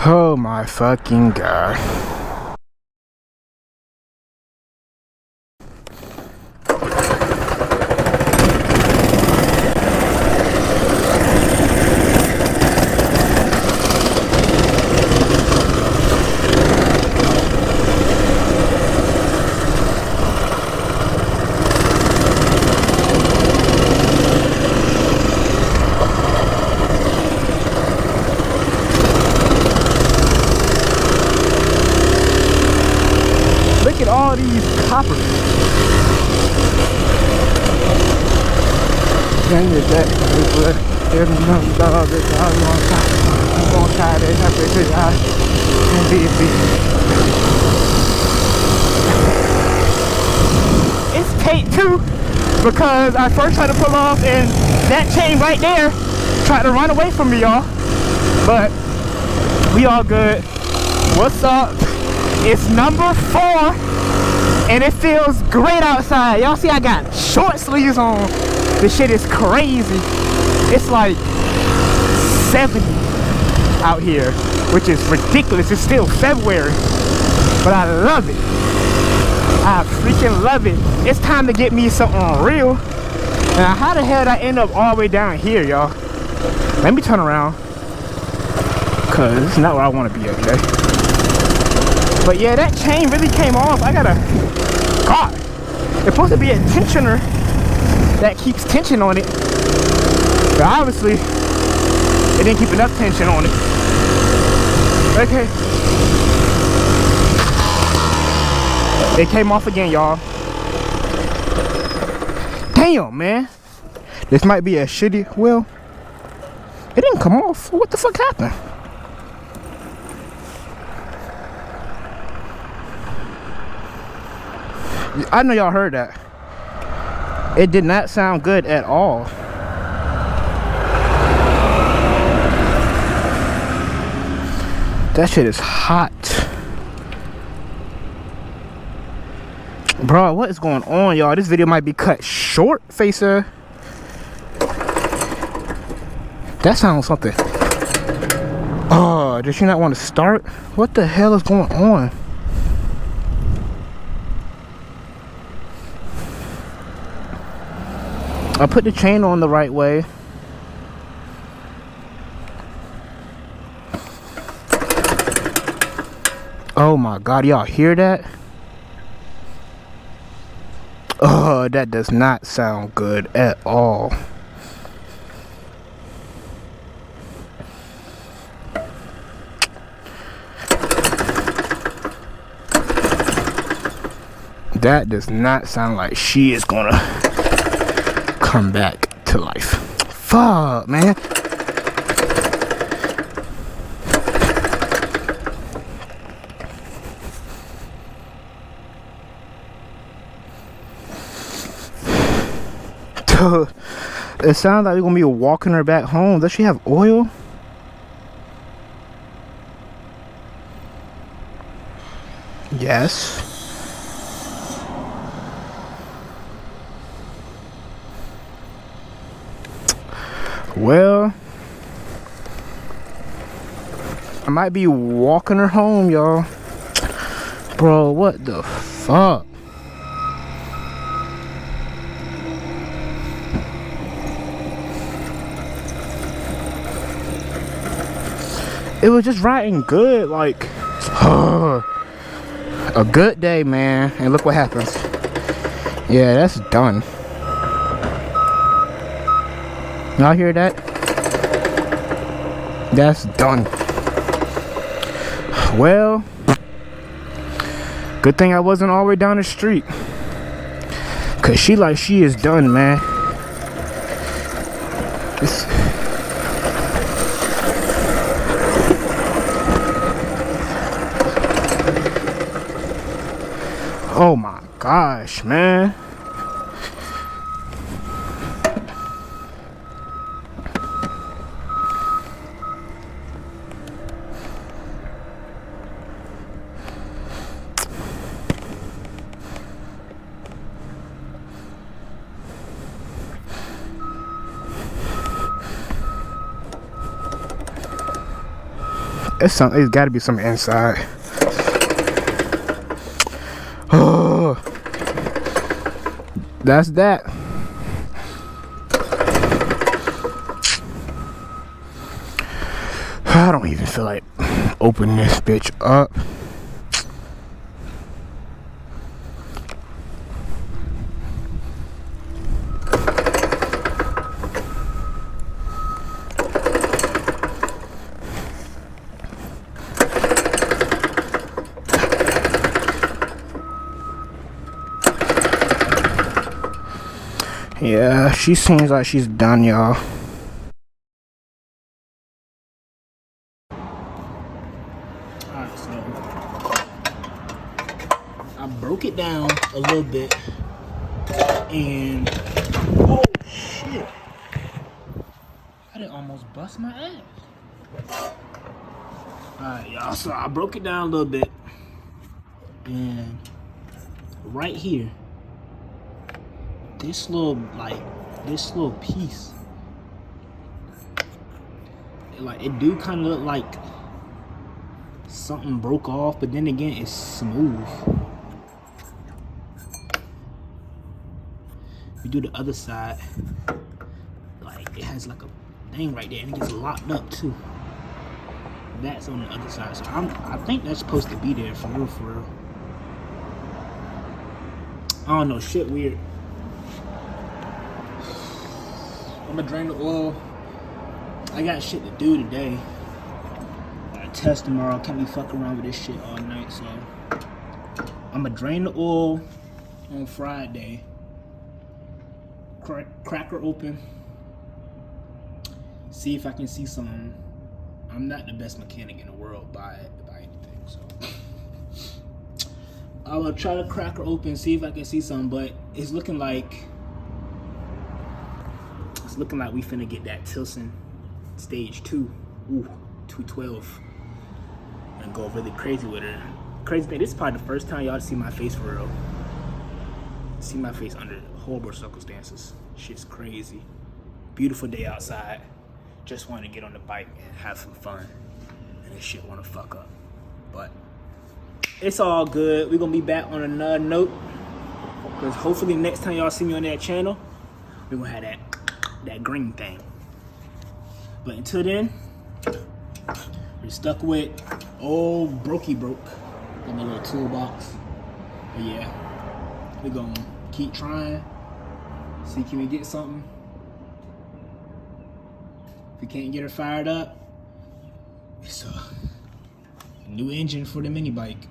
Oh my fucking god. Look at all these coppers. Dang it, that is what everyone dog is all on top. I'm gonna try this after this out and be. It's Kate too, because I first tried to pull off and that chain right there tried to run away from me, y'all. But we all good. What's up? It's number 4 and it feels great outside. Y'all see I got short sleeves on. This shit is crazy. It's like 70 out here, which is ridiculous. It's still February, but I love it. I freaking love it. It's time to get me something real. Now how the hell did I end up all the way down here, y'all? Let me turn around, cause it's not where I want to be at today. But yeah, that chain really came off. I gotta, God, there's supposed to be a tensioner that keeps tension on it. But obviously, it didn't keep enough tension on it. Okay. It came off again, y'all. Damn, man. This might be a shitty, well, it didn't come off. What the fuck happened? I know y'all heard that. It did not sound good at all. That shit is hot. Bro, what is going on, y'all? This video might be cut short, Facer. That sounds something. Oh, did she not want to start? What the hell is going on? I put the chain on the right way. Oh my god, y'all hear that? Oh, that does not sound good at all. That does not sound like she is gonna come back to life. Fuck, man. It sounds like we're gonna be walking her back home. Does she have oil? Yes. Well, I might be walking her home, y'all. Bro, what the fuck? It was just riding good, like a good day, man. And look what happens. Yeah, that's done. Y'all hear that? That's done. Well, good thing I wasn't all the way down the street, cause she is done, man. Oh my gosh, man. It's gotta be some inside. Oh, that's that. I don't even feel like opening this bitch up. Yeah, she seems like she's done, y'all. Alright, so I broke it down a little bit, and oh shit, I done almost bust my ass. Alright, y'all, so I broke it down a little bit, and right here, this little piece, it do kind of look like something broke off, but then again, it's smooth. We do the other side, like it has like a thing right there, and it gets locked up too. That's on the other side, so I think that's supposed to be there for real, for real. I don't know, shit weird. I'm gonna drain the oil. I got shit to do today. I got a test tomorrow. Can't be fucking around with this shit all night, so I'm gonna drain the oil on Friday. Crack her open. See if I can see something. I'm not the best mechanic in the world by anything, so I'm gonna try to crack her open, see if I can see something, but it's looking like we finna get that Tilson stage 2, 212, and go really crazy with her. Crazy thing, this is probably the first time y'all see my face for real. See my face under horrible circumstances. Shit's crazy. Beautiful day outside. Just wanted to get on the bike and have some fun, and this shit wanna fuck up. But it's all good. We're gonna be back on another note, because hopefully next time y'all see me on that channel, we're gonna have that green thing. But until then, we're stuck with old Brokey Broke in my little toolbox. But yeah, we're gonna keep trying, see can we get something. If we can't get her fired up, it's a new engine for the mini bike.